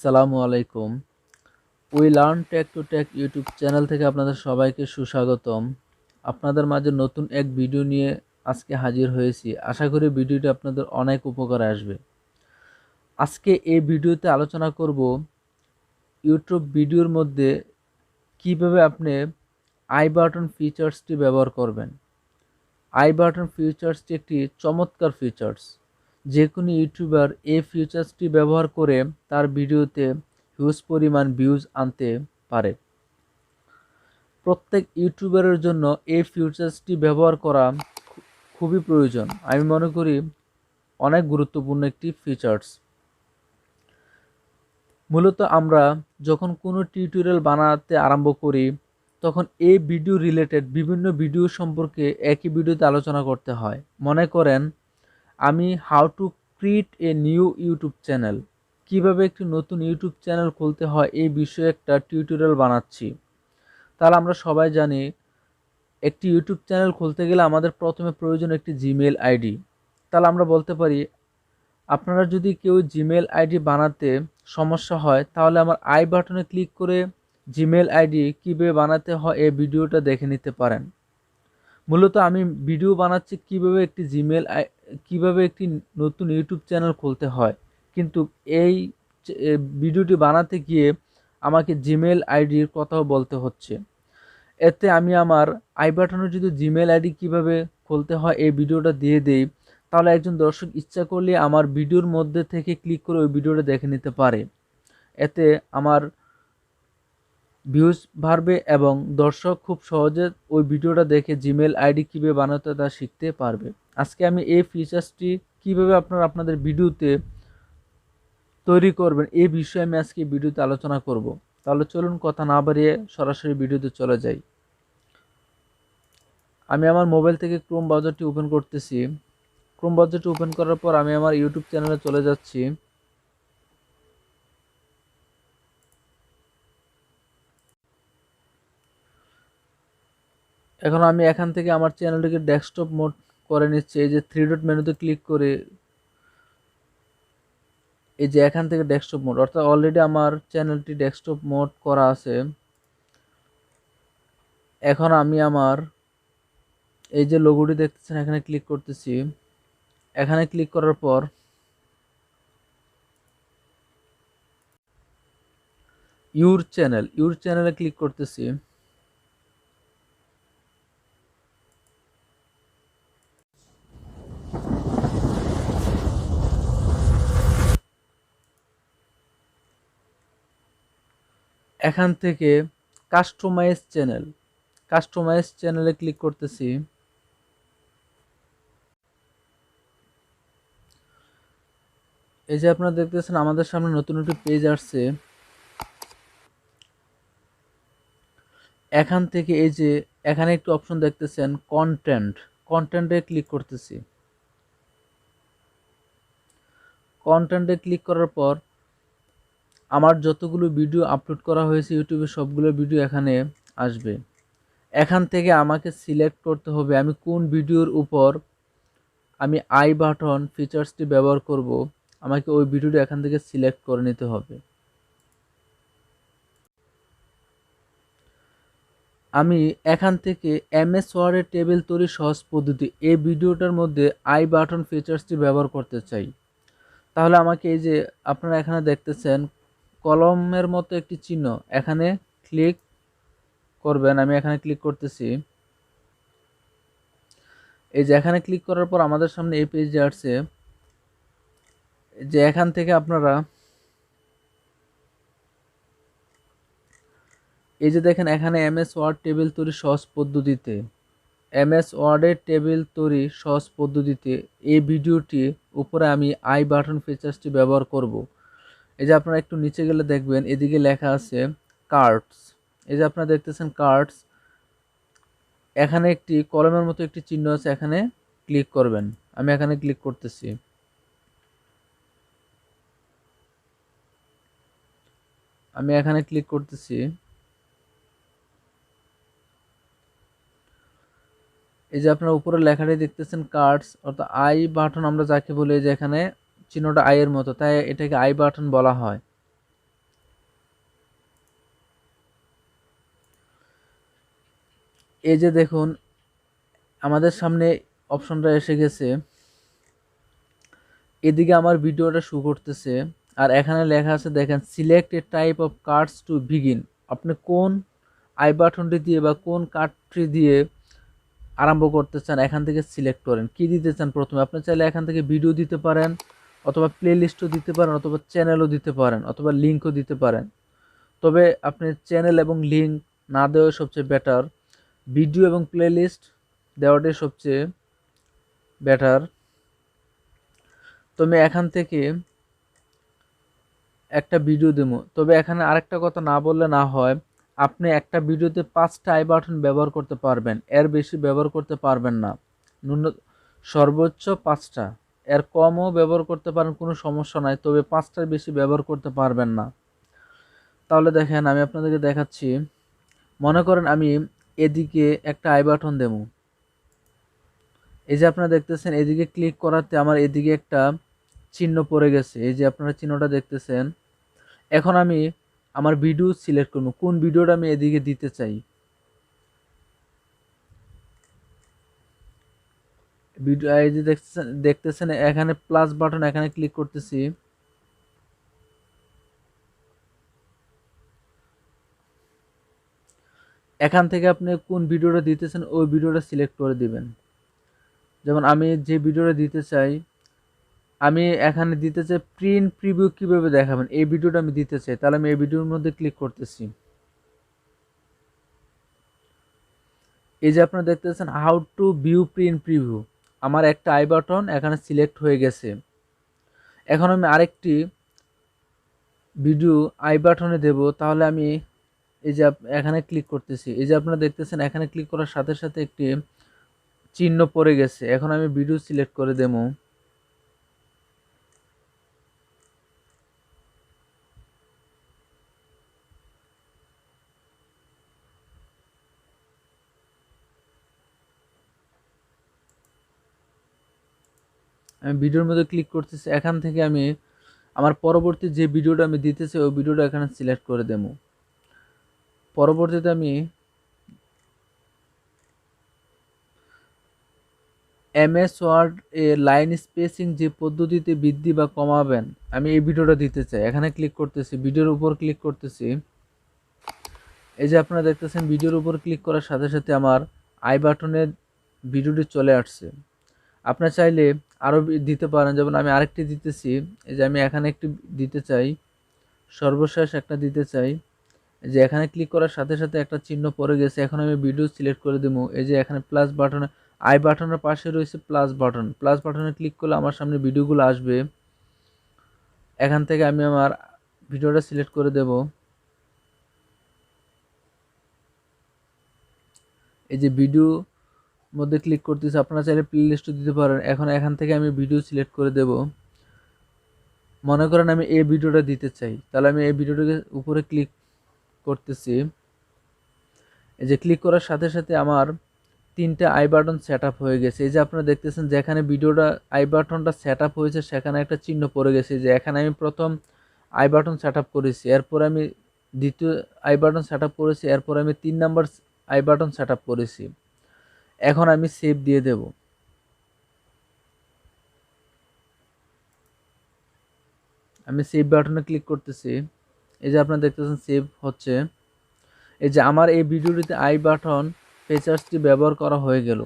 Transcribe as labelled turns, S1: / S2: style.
S1: আসসালামু আলাইকুম। We learn tech to tech YouTube channel থেকে আপনাদের সবাইকে সুস্বাগতম। আপনাদের মাঝে নতুন এক ভিডিও নিয়ে আজকে হাজির হয়েছি। আশা করি ভিডিওটি আপনাদের অনেক উপকারে আসবে। আজকে এই ভিডিওতে আলোচনা করব ইউটিউব ভিডিওর মধ্যে কিভাবে আপনি আই বাটন ফিচার্সটি ব্যবহার করবেন। আই বাটন ফিচার্সটি একটি চমৎকার ফিচার্স। যে কোনো ইউটিউবার এই ফিচার্সটি ব্যবহার করে তার ভিডিওতে হিউজ পরিমাণ ভিউজ আনতে পারে। প্রত্যেক ইউটিউবারের জন্য এই ফিচার্সটি ব্যবহার করা খুবই প্রয়োজন। আমি মনে করি অনেক গুরুত্বপূর্ণ একটি ফিচার্স। মূলত আমরা যখন কোনো টিউটোরিয়াল বানাতে আরম্ভ করি তখন এই ভিডিও রিলেটেড বিভিন্ন ভিডিও সম্পর্কে একই ভিডিওতে আলোচনা করতে হয়। মনে করেন আমি how to create a new YouTube channel, কিভাবে একটি নতুন ইউটিউব চ্যানেল খুলতে হয় এই বিষয়ে একটা টিউটোরিয়াল বানাচ্ছি। তাহলে আমরা সবাই জানি একটি ইউটিউব চ্যানেল খুলতে গেলে আমাদের প্রথমে প্রয়োজন একটি জিমেইল আইডি। তাহলে আমরা বলতে পারি আপনারা যদি কেউ জিমেইল আইডি বানাতে সমস্যা হয় তাহলে আমার আই বাটনে ক্লিক করে জিমেইল আইডি কীভাবে বানাতে হয় এই ভিডিওটা দেখে নিতে পারেন। মূলত আমি ভিডিও বানাচ্ছি কিভাবে একটি নতুন ইউটিউব চ্যানেল খুলতে হয়, কিন্তু এই ভিডিওটি বানাতে গিয়ে আমাকে জিমেইল আইডির কথাও বলতে হচ্ছে। এতে আমি আমার আই বাটনে যদি জিমেইল আইডি কীভাবে খুলতে হয় এই ভিডিওটা দিয়ে দেই, তাহলে একজন দর্শক ইচ্ছা করলে আমার ভিডিওর মধ্যে থেকে ক্লিক করে ওই ভিডিওটা দেখে নিতে পারে। এতে আমার ভিউজ বাড়বে এবং দর্শক খুব সহজে ওই ভিডিওটা দেখে জিমেইল আইডি কীভাবে বানাতে তা শিখতে পারবে। আজকে আমি এই ফিচার্সটি কীভাবে আপনাদের ভিডিওতে তৈরি করবেন এই বিষয়ে আমি আজকে ভিডিওতে আলোচনা করব। তাহলে চলুন কথা না বাড়িয়ে সরাসরি ভিডিওতে চলে যাই। আমি আমার মোবাইল থেকে ক্রোম ব্রাউজারটি ওপেন করতেছি। ক্রোম ব্রাউজারটি ওপেন করার পর আমি আমার ইউটিউব চ্যানেলে চলে যাচ্ছি। এখন আমি এখান থেকে আমার চ্যানেলটিকে ডেস্কটপ মোড করে নিচ্ছি। এই যে থ্রি ডট মেনুতে ক্লিক করে এই যে এখান থেকে ডেস্কটপ মোড, অর্থাৎ অলরেডি আমার চ্যানেলটি ডেস্কটপ মোড করা আছে। এখন আমি আমার এই যে লোগোটি দেখতেছেন এখানে ক্লিক করতেছি। এখানে ক্লিক করার পর ইউর চ্যানেলে ক্লিক করতেছি। এখান থেকে কাস্টমাইজ চ্যানেলে ক্লিক করতেছি। এই যে আপনারা দেখতেছেন আমাদের সামনে নতুন একটি পেজ আসছে। এখান থেকে এই যে এখানে একটি অপশন দেখতেছেন কন্টেন্টে ক্লিক করতেছি। কন্টেন্টে ক্লিক করার পর আমার যতগুলো ভিডিও আপলোড করা হয়েছে ইউটিউবে সবগুলো ভিডিও এখানে আসবে। এখান থেকে আমাকে সিলেক্ট করতে হবে আমি কোন ভিডিওর উপর আমি আই বাটন ফিচার্সটি ব্যবহার করব। আমাকে ওই ভিডিওটি এখান থেকে সিলেক্ট করে নিতে হবে। আমি এখান থেকে এমএস ওয়ার্ডের টেবিল তৈরি সহজ পদ্ধতি এই ভিডিওটার মধ্যে আই বাটন ফিচার্সটি ব্যবহার করতে চাই। তাহলে আমাকে এই যে আপনারা এখানে দেখতেছেন কলমের মতো একটি চিহ্ন, এখানে ক্লিক করবেন। আমি এখানে ক্লিক করতেছি। এই যে এখানে ক্লিক করার পর আমাদের সামনে এই পেজে আসছে। যে এখান থেকে আপনারা এই যে দেখেন এখানে এমএস ওয়ার্ড টেবিল তৈরি সহজ পদ্ধতিতে এমএস ওয়ার্ডের টেবিল তৈরি সহজ পদ্ধতিতে এই ভিডিওটি উপরে আমি আই বাটন ফিচার্সটি ব্যবহার করব। এই যে আপনারা একটু নিচে গেলে দেখবেন এদিকে লেখা আছে কার্ডস। এই যে আপনারা দেখতেছেন কার্ডস, এখানে একটি কলমের মতো একটি চিহ্ন আছে, এখানে ক্লিক করবেন। আমি এখানে ক্লিক করতেছি। আমি এখানে ক্লিক করতেছি। এই যে আপনারা উপরে লেখাটি দেখতেছেন কার্ডস, অর্থাৎ আই বাটন আমরা যাকে বলি, যে এখানে চিহ্নটা আই এর মতো, তাই এটাকে আই বাটন বলা হয়। এই যে দেখুন আমাদের সামনে অপশনটা এসে গেছে, এদিকে আমার ভিডিওটা শো করতেছে, আর এখানে লেখা আছে দেখেন select A type of cards to begin. আপনি কোন আই বাটনটি দিয়ে বা কোন কার্ডটি দিয়ে আরম্ভ করতে চান এখান থেকে সিলেক্ট করেন কি দিতে চান। প্রথমে আপনি চাইলে এখান থেকে ভিডিও দিতে পারেন, অথবা প্লে লিস্টও দিতে পারেন, অথবা চ্যানেলও দিতে পারেন, অথবা লিঙ্কও দিতে পারেন। তবে আপনি চ্যানেল এবং লিঙ্ক না দেওয়া সবচেয়ে বেটার, ভিডিও এবং প্লে লিস্ট দেওয়াটাই সবচেয়ে বেটার। তো আমি এখান থেকে একটা ভিডিও দেবো। তবে এখানে আরেকটা কথা না বললে না হয়, আপনি একটা ভিডিওতে 5টা আই বাটন ব্যবহার করতে পারবেন, এর বেশি ব্যবহার করতে পারবেন না। সর্বোচ্চ 5টা, এর কমও ব্যবহার করতে পারেন, কোনো সমস্যা নাই, তবে 5টার বেশি ব্যবহার করতে পারবেন না। তাহলে দেখেন আমি আপনাদেরকে দেখাচ্ছি। মনে করেন আমি এদিকে একটা আই বাটন দেবো, এই যে আপনারা দেখতেছেন এদিকে ক্লিক করাতে আমার এদিকে একটা চিহ্ন পড়ে গেছে, এই যে আপনারা চিহ্নটা দেখতেছেন। এখন আমি আমার ভিডিও সিলেক্ট করব, কোন ভিডিওটা আমি এদিকে দিতে চাই। ভিডিও এই যে দেখতেছেন এখানে প্লাস বাটন, এখানে ক্লিক করতেছি। এখান থেকে আপনি কোন ভিডিওটা দিতেছেন ওই ভিডিওটা সিলেক্ট করে দিবেন। যেমন আমি যে ভিডিওটা দিতে চাই, আমি এখানে দিতে চাই প্রিন্ট প্রিভিউ কিভাবে দেখাবেন, এই ভিডিওটা আমি দিতে চাই, তাহলে আমি এই ভিডিওর মধ্যে ক্লিক করতেছি। এই যে আপনারা দেখতেছেন how to view print preview, আমার একটা আই বাটন এখানে সিলেক্ট হয়ে গেছে। এখন আমি আরেকটি ভিডিও আই বাটনে দেব, তাহলে আমি এই যে এখানে ক্লিক করতেছি, এই যে আপনারা দেখতেছেন এখানে ক্লিক করার সাথে সাথে একটি চিহ্ন পড়ে গেছে। এখন আমি ভিডিও সিলেক্ট করে দেব। আমি ভিডিওর মধ্যে ক্লিক করতেছি, এখান থেকে আমি আমার পরবর্তী যে ভিডিওটা আমি দিতেছি ওই ভিডিওটা এখানে সিলেক্ট করে দেব। পরবর্তীতে আমি এমএস ওয়ার্ড এ লাইন স্পেসিং যে পদ্ধতিতে বৃদ্ধি বা কমাবেন, আমি এই ভিডিওটা দিতে চাই। এখানে ক্লিক করতেছি, ভিডিওর উপর ক্লিক করতেছি। এই যে আপনারা দেখতেছেন ভিডিওর উপর ক্লিক করার সাথে সাথে আমার আই বাটনের ভিডিওটি চলে আসছে। আপনারা চাইলে আরও দিতে পারেন, যেমন আমি আরেকটি দিতেছি। এই যে আমি এখানে একটি দিতে চাই, সর্বশেষ একটা দিতে চাই। এই যে এখানে ক্লিক করার সাথে সাথে একটা চিহ্ন পড়ে গেছে, এখন আমি ভিডিও সিলেক্ট করে দেবো। এই যে এখানে প্লাস বাটনে, আই বাটনের পাশে রয়েছে প্লাস বাটন, প্লাস বাটনে ক্লিক করলে আমার সামনে ভিডিওগুলো আসবে। এখান থেকে আমি আমার ভিডিওটা সিলেক্ট করে দেব। এই যে ভিডিও মধ্যে ক্লিক করতেছি, আপনারা চাইলে প্লে লিস্টও দিতে পারেন। এখন এখান থেকে আমি ভিডিও সিলেক্ট করে দেব। মনে করেন আমি এই ভিডিওটা দিতে চাই, তাহলে আমি এই ভিডিওটাকে উপরে ক্লিক করতেছি। এই যে ক্লিক করার সাথে সাথে আমার 3টে আই বাটন সেট আপ হয়ে গেছে। এই যে আপনারা দেখতেছেন যেখানে ভিডিওটা আই বাটনটা সেট আপ হয়েছে সেখানে একটা চিহ্ন পড়ে গেছে, যে এখানে আমি প্রথম আই বাটন সেট আপ করেছি, এরপর আমি দ্বিতীয় আই বাটন সেট আপ করেছি, এরপর আমি 3 number I button set up করেছি। এখন আমি সেভ দিয়ে দেব। আমি সেভ বাটনে ক্লিক করতেছি। এই যে আপনারা দেখতেছেন সেভ হচ্ছে। এই যে আমার এই ভিডিওটিতে আই বাটন ফিচার্সটি ব্যবহার করা হয়ে গেল।